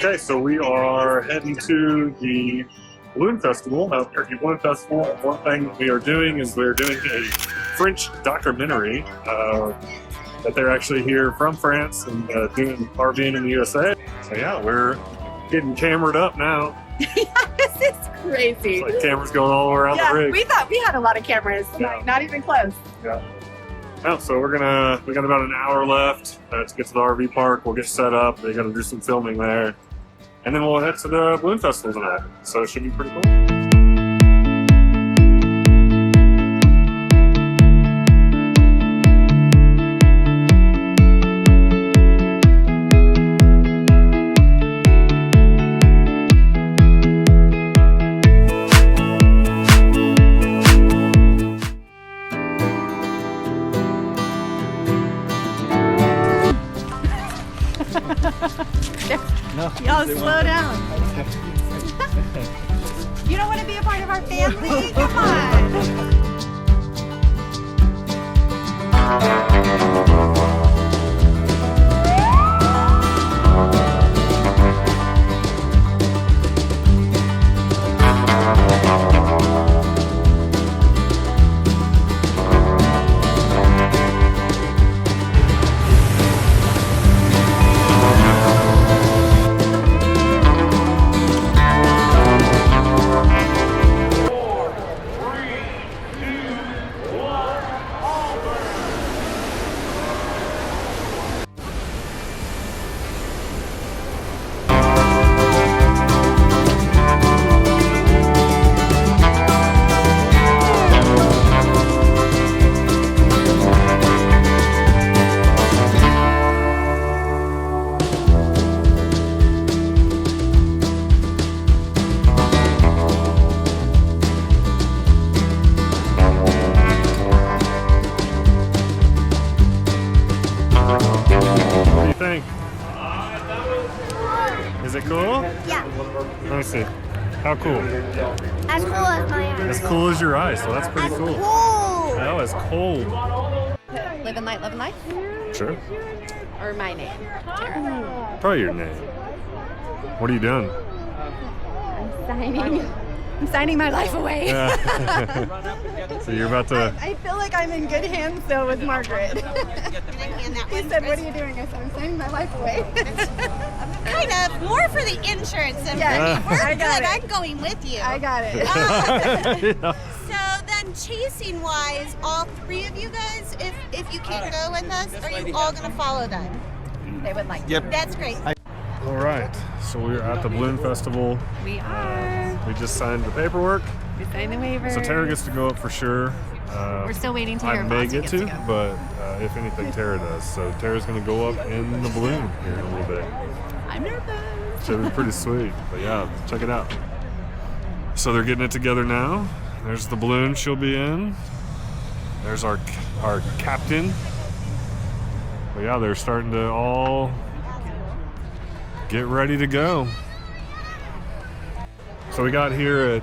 Okay, so we are heading to the Balloon Festival, Albuquerque Balloon Festival. One thing we are doing is we're doing a French documentary that they're actually here from France and doing RVing in the USA. So yeah, we're getting cameraed up now. Yeah, this is crazy. It's like cameras going all around the rig. We thought we had a lot of cameras, not even close. Yeah. Oh, so we got about an hour left to get to the RV park. We'll get set up. They got to do some filming there. And then we'll head to the Balloon Festival tonight. So it should be pretty cool. No, y'all slow down. You don't want to be a part of our family? Come on. Think? Is it cool? Yeah. Let me see. How cool? As cool as my eyes. As cool as your eyes, so that's pretty cool. Cool. No, it's cold. Live and life? Sure. Or my name? Tara. Probably your name. What are you doing? I'm signing my life away. Yeah. So you're about to... I feel like I'm in good hands though with Margaret. He said, what are you doing? I said, I'm signing my life away. Kind of. More for the insurance than Yeah, for me. We're I got good. it. I'm going with you. I got it. Yeah. So then chasing wise, all three of you guys, if you can't go with us, are you all going to follow them? They would like Yep. That's great. All right. So we're at the Balloon Festival. We are. We just signed the paperwork. We signed the waiver. So Tara gets to go up for sure. We're still waiting to hear I if may Austin get gets to, go. but if anything, Tara does. So Tara's going to go up in the balloon here in a little bit. I'm nervous. Should be pretty sweet. But yeah, check it out. So they're getting it together now. There's the balloon she'll be in. There's our captain. But yeah, they're starting to all get ready to go. So we got here at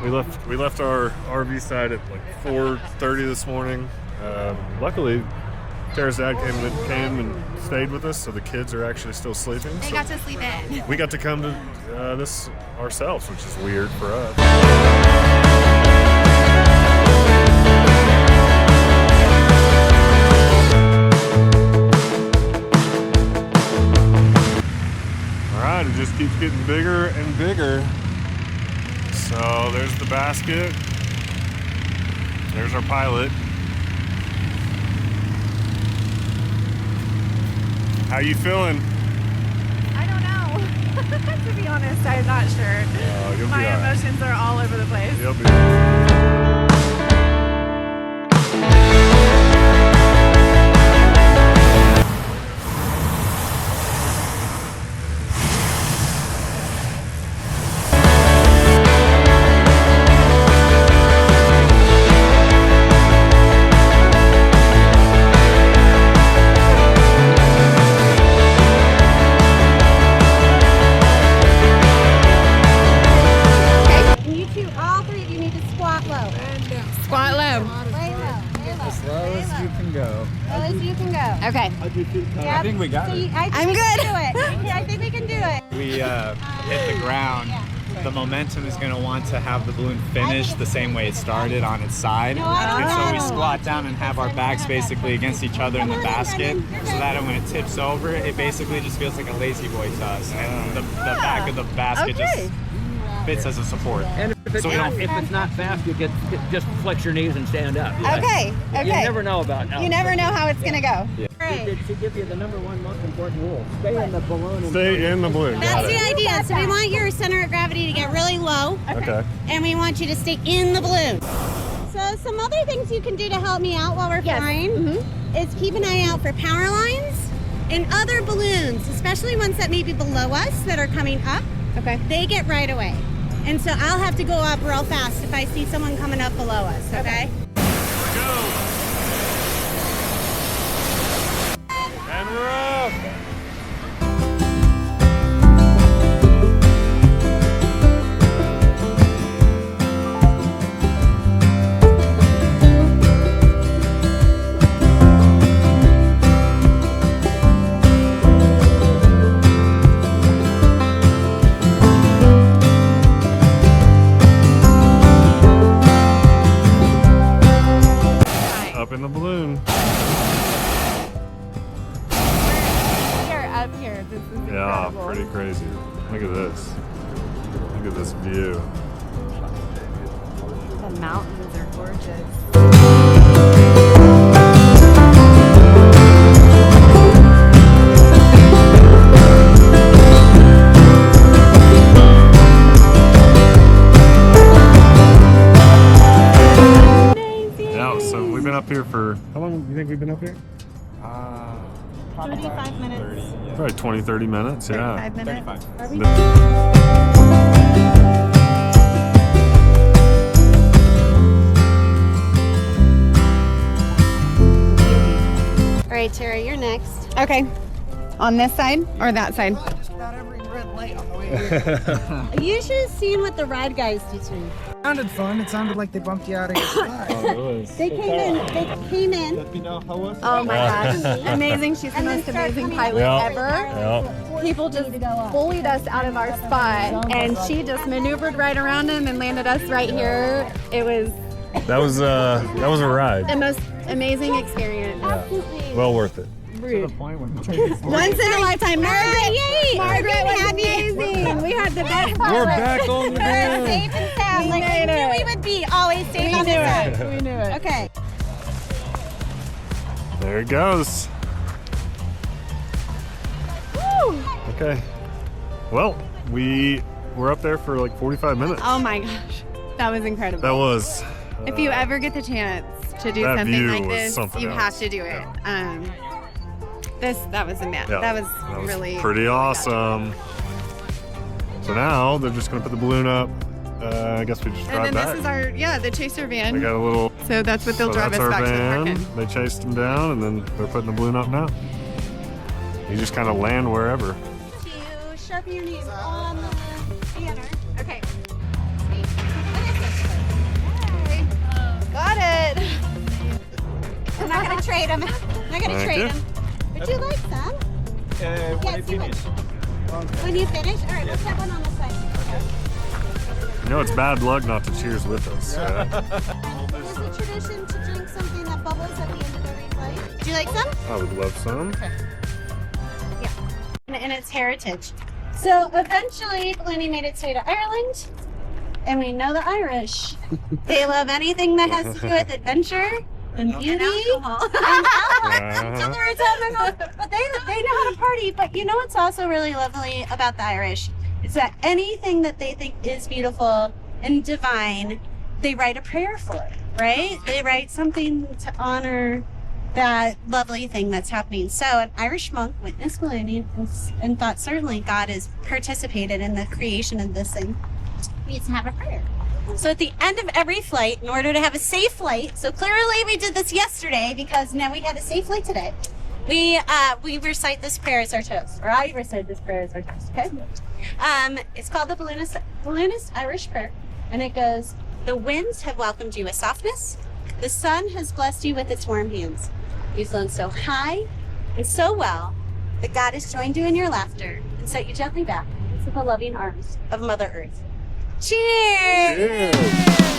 we left our RV site at like 4:30 this morning. Luckily, Tara's dad came and stayed with us, so the kids are actually still sleeping. They got to sleep in. We got to come to this ourselves, which is weird for us. It just keeps getting bigger and bigger. So there's the basket. There's our pilot. How you feeling? I don't know. To be honest, I'm not sure. You'll be My all right. emotions are all over the place. You'll be. You two, all three of you need to squat low. Okay. I think we got it. I'm good. I think we can do it. We hit the ground. The momentum is going to want to have the balloon finish the same way it started on its side. And so we squat down and have our backs basically against each other in the basket so that when it tips over, it basically just feels like a lazy boy to us. And the back of the basket just fits as a support. And if it's, if it's not fast, you just flex your knees and stand up. Okay. You never know about You never know how it's gonna go. To give you the number one most important rule: stay in the balloon. Stay in the balloon. That's the idea. So we want your center of gravity to get really low. Okay. And we want you to stay in the balloon. So some other things you can do to help me out while we're flying is keep an eye out for power lines and other balloons, especially ones that may be below us that are coming up. Okay. They get right away. And so I'll have to go up real fast if I see someone coming up below us, okay? And we're up. Up in the balloon. Up here. This is Yeah, incredible. pretty crazy. Look at this. Look at this view. The mountains are gorgeous. Yeah, so we've been up here for, how long do you think we've been up here? 35 minutes. Probably 20, 30 minutes, yeah. 5 minutes. 35. All right, Tara, you're next. Okay. On this side or that side? You should have seen what the ride guys do to me. It sounded fun. It sounded like they bumped you out of your spot. They came in. Oh my gosh. Amazing. She's the most amazing pilot ever. People just bullied us out of our spot and she just maneuvered right around them and landed us right here. It was That was a ride. the most amazing experience. Well worth it. Once in a lifetime. Margaret was amazing. We had the best We're back on the ground. Safe and sound. We Like we made knew it. we would be always safe on the ground. We knew it. Okay. There it goes. Okay. Well, we were up there for like 45 minutes. Oh my gosh. That was incredible. That was. If you ever get the chance to do that something view like was this, something you else. have to do it. That was amazing. Yeah, That was pretty really awesome. So now they're just gonna put the balloon up. I guess we just And drive then back. this is our the chaser We van. got a little. So that's what they'll so drive that's us our back to the van. parking. They chased him down, and then they're putting the balloon up now. You just kind of land wherever. To sharpen your knees on the banner. Okay. Got it. I'm not gonna trade them. I'm not gonna Thank trade you. them. Would you like some? When Yeah, you see what- finish. When you finish? All right, let's have one on this side. You know it's bad luck not to cheers with us. Is it tradition to drink something that bubbles at the end of every flight? Do you like some? I would love some. And its heritage. So eventually, ballooning made its way to Ireland, and we know the Irish. They love anything that has to do with adventure and beauty and alcohol. Until they're but they know how to party. But you know what's also really lovely about the Irish is that anything that they think is beautiful and divine, they write a prayer for it, right? They write something to honor that lovely thing that's happening. So an Irish monk witnessed ballooning and thought certainly God has participated in the creation of this thing. We need to have a prayer. So at the end of every flight, in order to have a safe flight, so clearly we did this yesterday because now we had a safe flight today. We recite this prayer as our toast, or I recite this prayer as our toast. Okay. It's called the Balloonist Irish Prayer, and it goes: "The winds have welcomed you with softness. The sun has blessed you with its warm hands. You've flown so high, and so well that God has joined you in your laughter and set you gently back into the loving arms of Mother Earth. Cheers! Cheers.